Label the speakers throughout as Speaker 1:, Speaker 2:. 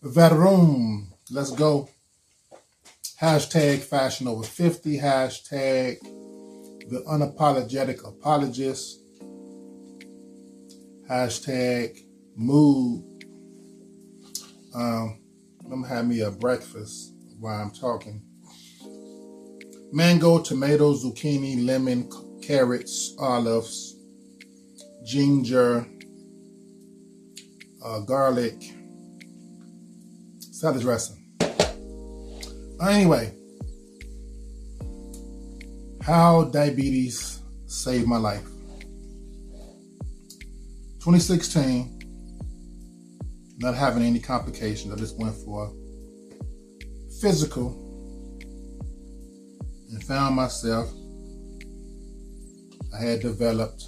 Speaker 1: Veteran, let's go. Hashtag fashion over 50. Hashtag the unapologetic apologist. Hashtag mood. I'm gonna have me a breakfast while I'm talking. Mango, tomato, zucchini, lemon, carrots, olives, ginger, garlic, salad dressing. Anyway, how diabetes saved my life. 2016, not having any complications. I just went for physical and found myself, I had developed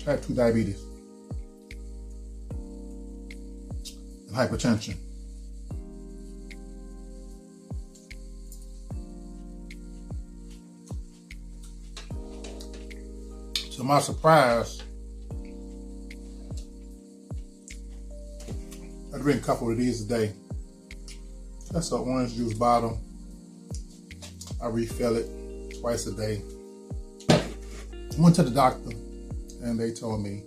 Speaker 1: type 2 diabetes and hypertension. To my surprise, I drink a couple of these a day. That's an orange juice bottle. I refill it twice a day. I went to the doctor and they told me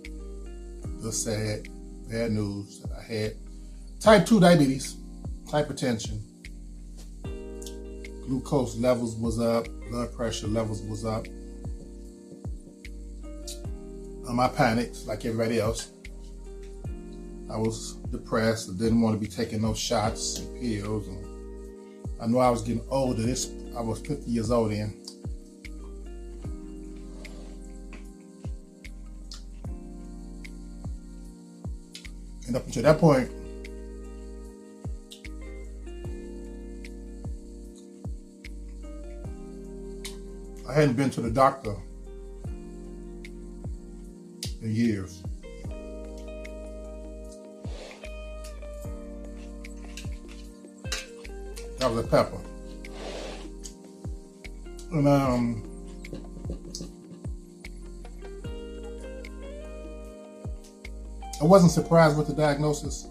Speaker 1: the sad, bad news that I had type 2 diabetes, hypertension. Glucose levels was up, blood pressure levels was up. I panicked like everybody else. I was depressed. I didn't want to be taking no shots and pills. And I knew I was getting older. I was 50 years old then. And up until that point, I hadn't been to the doctor in years. That was a pepper. And I wasn't surprised with the diagnosis.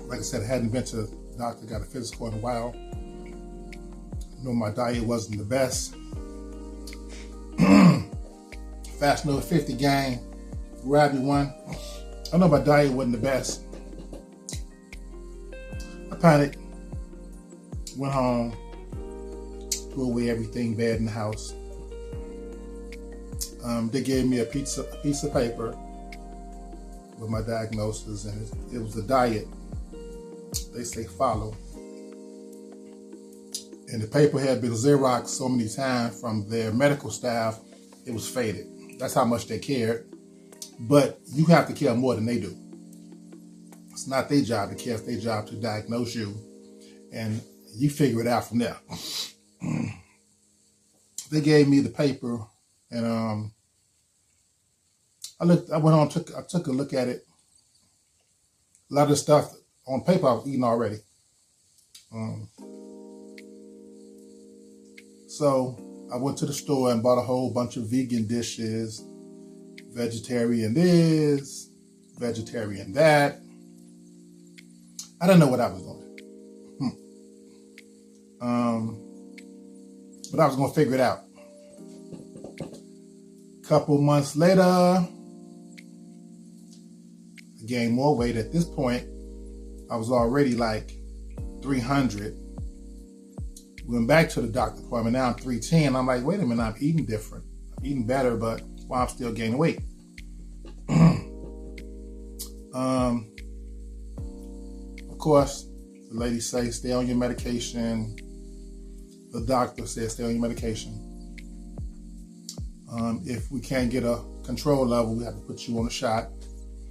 Speaker 1: Like I said, I hadn't been to the doctor, got a physical in a while. I know my diet wasn't the best. Fashion over 50 gang, grab me one. I know my diet wasn't the best. I panicked, went home, threw away everything bad in the house. They gave me a piece of paper with my diagnosis, and it was a diet. They say follow. And the paper had been Xeroxed so many times from their medical staff, it was faded. That's how much they cared. But you have to care more than they do. It's not their job to care, it's their job to diagnose you. And you figure it out from there. They gave me the paper, and I went on, I took a look at it. A lot of the stuff on paper I was eating already. So I went to the store and bought a whole bunch of vegan dishes, vegetarian this, vegetarian that. I didn't know what I was doing. But I was going to figure it out. Couple months later, I gained more weight. At this point, I was already like 300. Went back to the doctor appointment. Now I'm 310. I'm like, wait a minute, I'm eating different. I'm eating better, but why I'm still gaining weight? Of course, the lady says stay on your medication. The doctor says stay on your medication. If we can't get a control level, we have to put you on a shot.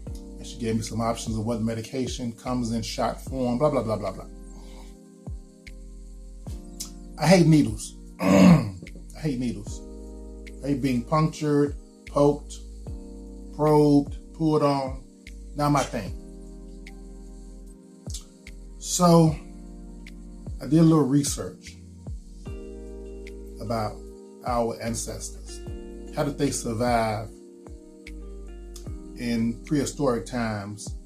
Speaker 1: And she gave me some options of what medication comes in shot form, blah, blah, blah, blah, blah. I hate needles. I hate needles. I hate being punctured, poked, probed, pulled on. Not my thing. So I did a little research about our ancestors. How did they survive in prehistoric times,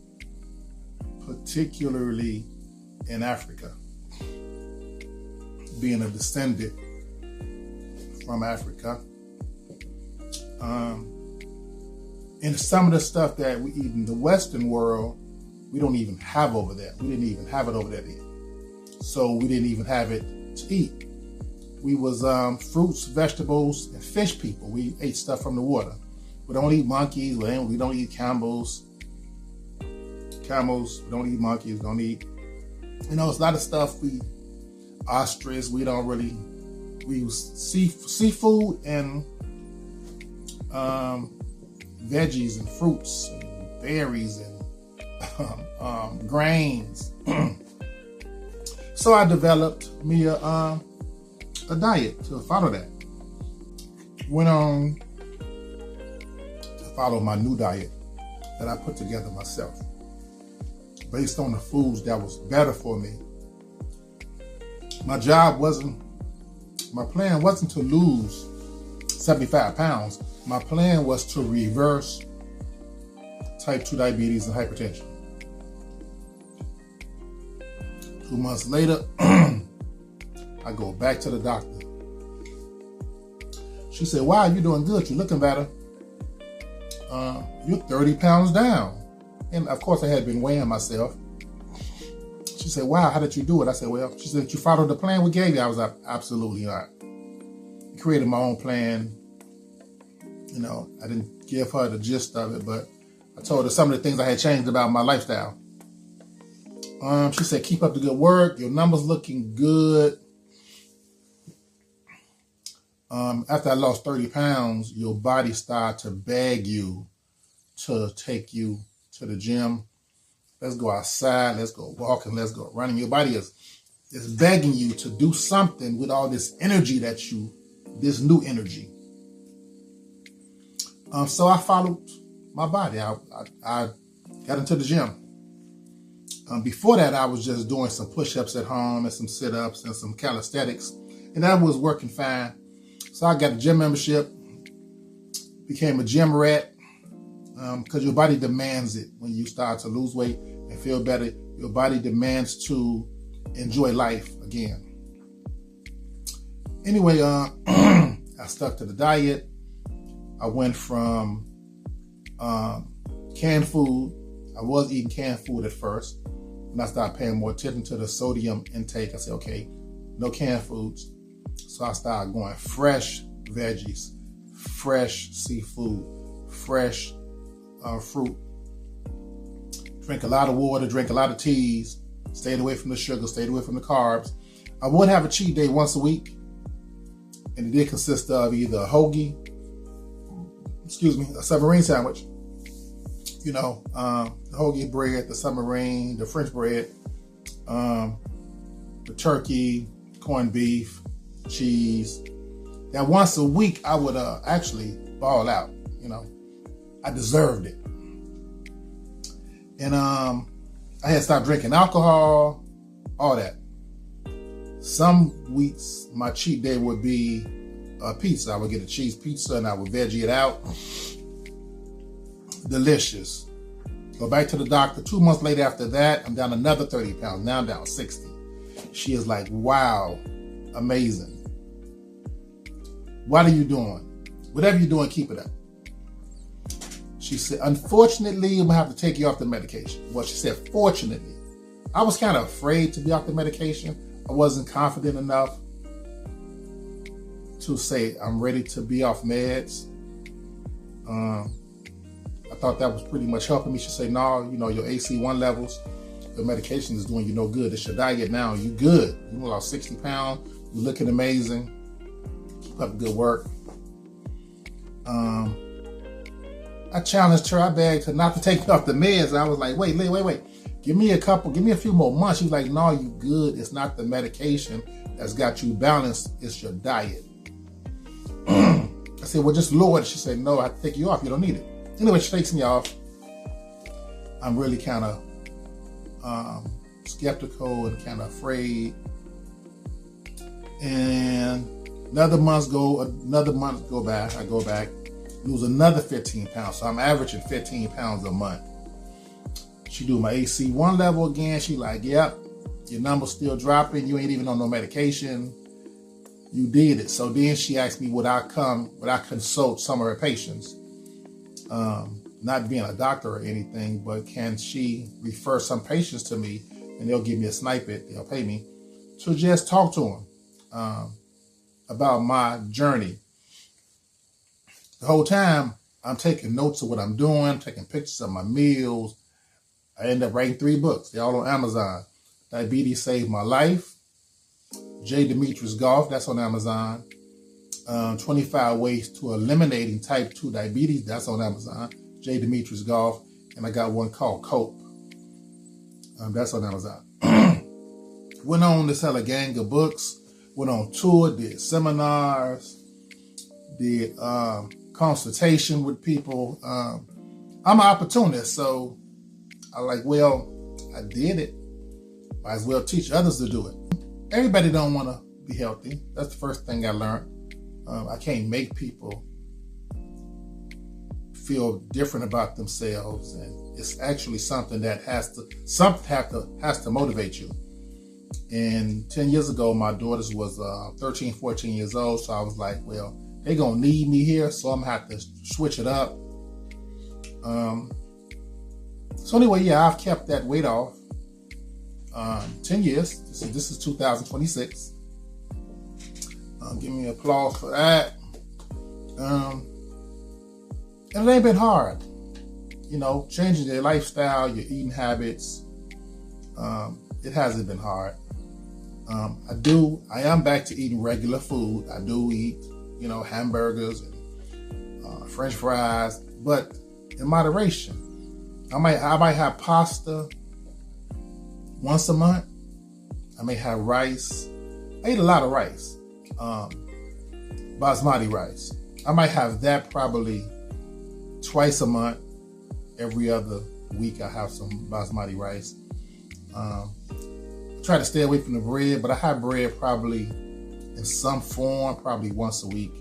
Speaker 1: particularly in Africa, being a descendant from Africa. And some of the stuff that we eat in the Western world, we don't even have over there. We didn't even have it over there then. So we didn't even have it to eat. We was fruits, vegetables, and fish people. We ate stuff from the water. We don't eat monkeys. We don't eat camels. We don't eat monkeys. We don't eat, it's a lot of stuff. Ostrich, we use seafood and veggies and fruits and berries and grains. So I developed me a diet to follow that. Went on to follow my new diet that I put together myself based on the foods that was better for me. My plan wasn't to lose 75 pounds. My plan was to reverse type 2 diabetes and hypertension. 2 months later, I go back to the doctor. She said, wow, you're doing good. You're looking better. You're 30 pounds down. And of course I had been weighing myself. She said, wow, how did you do it? I said, well, she said, you followed the plan we gave you? I was like, absolutely not. I created my own plan. I didn't give her the gist of it, but I told her some of the things I had changed about my lifestyle. She said, keep up the good work. Your numbers looking good. After I lost 30 pounds, your body started to beg you to take you to the gym. Let's go outside. Let's go walking. Let's go running. Your body is begging you to do something with all this energy this new energy. So I followed my body. I got into the gym. Before that, I was just doing some push-ups at home and some sit-ups and some calisthenics, and that was working fine. So I got a gym membership, became a gym rat, because your body demands it. When you start to lose weight and feel better, your body demands to enjoy life again. Anyway, I stuck to the diet. I went from canned food. I was eating canned food at first. And I started paying more attention to the sodium intake. I said, okay, no canned foods. So I started going fresh veggies, fresh seafood, fresh fruit. Drink a lot of water, drink a lot of teas, stayed away from the sugar, stayed away from the carbs. I would have a cheat day once a week. And it did consist of either a hoagie, a submarine sandwich, the hoagie bread, the submarine, the French bread, the turkey, corned beef, cheese. That once a week I would actually ball out, I deserved it. And I had stopped drinking alcohol, all that. Some weeks my cheat day would be pizza. I would get a cheese pizza and I would veggie it out. Delicious. Go back to the doctor. 2 months later after that, I'm down another 30 pounds. Now I'm down 60. She is like, wow, amazing. What are you doing? Whatever you're doing, keep it up. She said, unfortunately, I'm going to have to take you off the medication. Well, she said, fortunately. I was kind of afraid to be off the medication. I wasn't confident enough to say I'm ready to be off meds. I thought that was pretty much helping me. She said, no, your AC1 levels, the medication is doing you no good. It's your diet now. You good. You lost 60 pounds. You're looking amazing. Keep up the good work. I challenged her. I begged her not to take me off the meds. I was like, wait. Give me a few more months. She's like, no, you good. It's not the medication that's got you balanced. It's your diet. I said, well, just lower it. She said, no, I have to take you off. You don't need it. Anyway, she takes me off. I'm really kind of skeptical and kind of afraid. And another month go by. I go back. lose another 15 pounds. So I'm averaging 15 pounds a month. She do my AC1 level again. She like, yep, your number's still dropping. You ain't even on no medication. You did it. So then she asked me, would I consult some of her patients? Not being a doctor or anything, but can she refer some patients to me and they'll give me a snippet, they'll pay me to just talk to them about my journey. The whole time I'm taking notes of what I'm doing, I'm taking pictures of my meals. I end up writing 3 books. They're all on Amazon. Diabetes Saved My Life. J. Demetrius Golf, that's on Amazon. 25 Ways to Eliminating Type 2 Diabetes, that's on Amazon. J. Demetrius Golf. And I got one called Cope. That's on Amazon. Went on to sell a gang of books. Went on tour, did seminars, did consultation with people. I'm an opportunist, so I like, well, I did it. Might as well teach others to do it. Everybody don't want to be healthy. That's the first thing I learned. I can't make people feel different about themselves, and it's actually something that has to motivate you. And 10 years ago, my daughters was 13, 14 years old, so I was like, well, they're gonna need me here, so I'm gonna have to switch it up. So anyway, yeah, I've kept that weight off 10 years. This is 2026. Give me applause for that. And it ain't been hard. You know, changing your lifestyle, your eating habits. It hasn't been hard. I am back to eating regular food. I do eat, hamburgers and French fries, but in moderation. I might have pasta once a month. I may have rice. I eat a lot of rice. Basmati rice. I might have that probably twice a month. Every other week I have some basmati rice. Try to stay away from the bread, but I have bread probably in some form, probably once a week.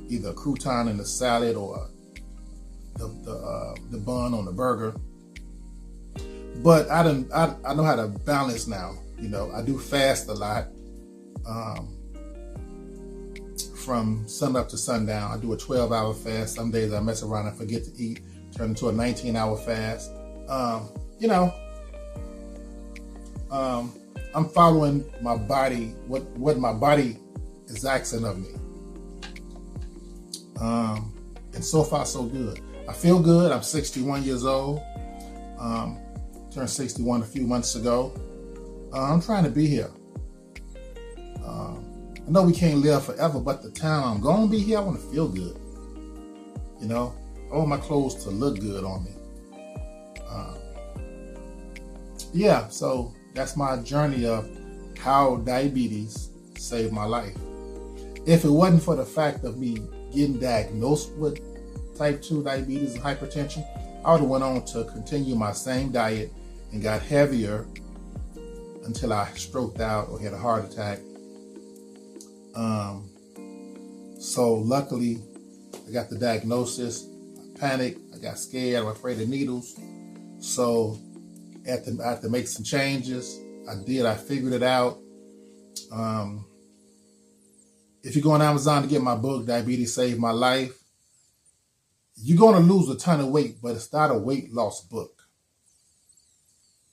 Speaker 1: Either a crouton in the salad or the bun on the burger. But I know how to balance now. I do fast a lot. From sun up to sundown, I do a 12-hour fast. Some days I mess around and forget to eat, turn into a 19-hour fast. I'm following my body, what my body is asking of me. And so far, so good. I feel good. I'm 61 years old. Turned 61 a few months ago. I'm trying to be here. I know we can't live forever, but the time I'm going to be here, I want to feel good. I want my clothes to look good on me. So that's my journey of how diabetes saved my life. If it wasn't for the fact of me getting diagnosed with type 2 diabetes and hypertension, I would have went on to continue my same diet and got heavier until I stroked out or had a heart attack. So luckily, I got the diagnosis. I panicked. I got scared. I was afraid of needles. So I had to make some changes. I did. I figured it out. If you go on Amazon to get my book, Diabetes Saved My Life, you're going to lose a ton of weight, but it's not a weight loss book.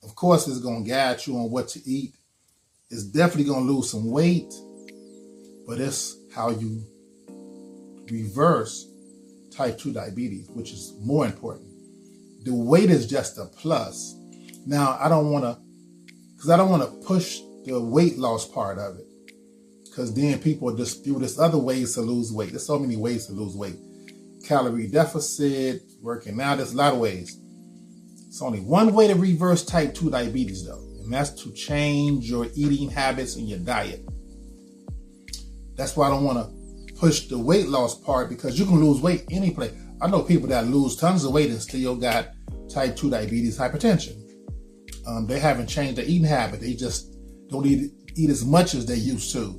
Speaker 1: Of course, it's going to guide you on what to eat. It's definitely going to lose some weight, but it's how you reverse type 2 diabetes, which is more important. The weight is just a plus. Now, I don't want to push the weight loss part of it, because then people just do this other ways to lose weight. There's so many ways to lose weight. Calorie deficit, working out, there's a lot of ways. It's only one way to reverse type 2 diabetes though, and that's to change your eating habits and your diet. That's why I don't want to push the weight loss part, because you can lose weight any place. I know people that lose tons of weight and still got type 2 diabetes, hypertension. They haven't changed their eating habit. They just don't eat as much as they used to,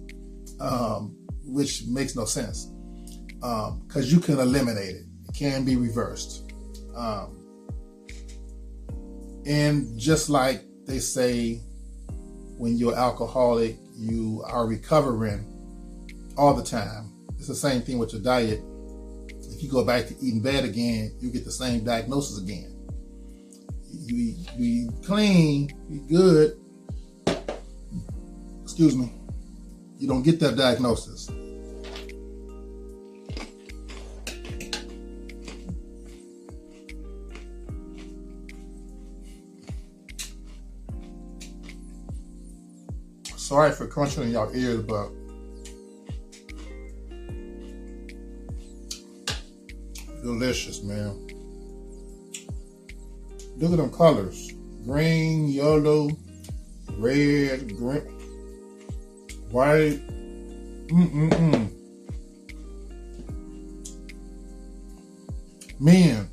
Speaker 1: which makes no sense, because you can eliminate it. It can be reversed. And just like they say, when you're alcoholic, you are recovering all the time. It's the same thing with your diet. If you go back to eating bad again, you get the same diagnosis again. You eat clean, eat good. Excuse me. You don't get that diagnosis. Sorry for crunching in y'all ears, but delicious, man. Look at them colors. Green, yellow, red, green, white. Man,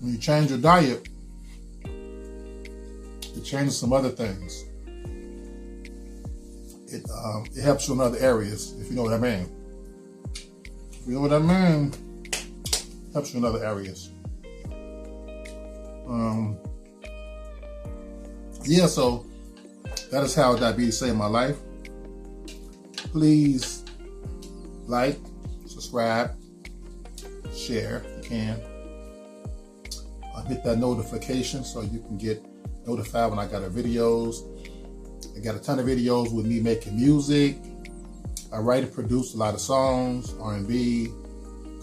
Speaker 1: when you change your diet, it changes some other things. It helps you in other areas, if you know what I mean. If you know what I mean, it helps you in other areas. Yeah, so that is how diabetes saved my life. Please like, subscribe, share if you can. Hit that notification so you can get notified when I got our videos. I got a ton of videos with me making music. I write and produce a lot of songs, R&B,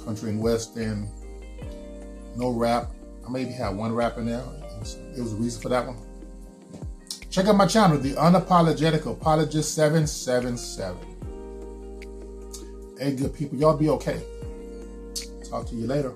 Speaker 1: country and western, no rap. I maybe have one rap in there. It was a reason for that one. Check out my channel, The Unapologetic Apologist 777. Hey, good people, y'all be okay. Talk to you later.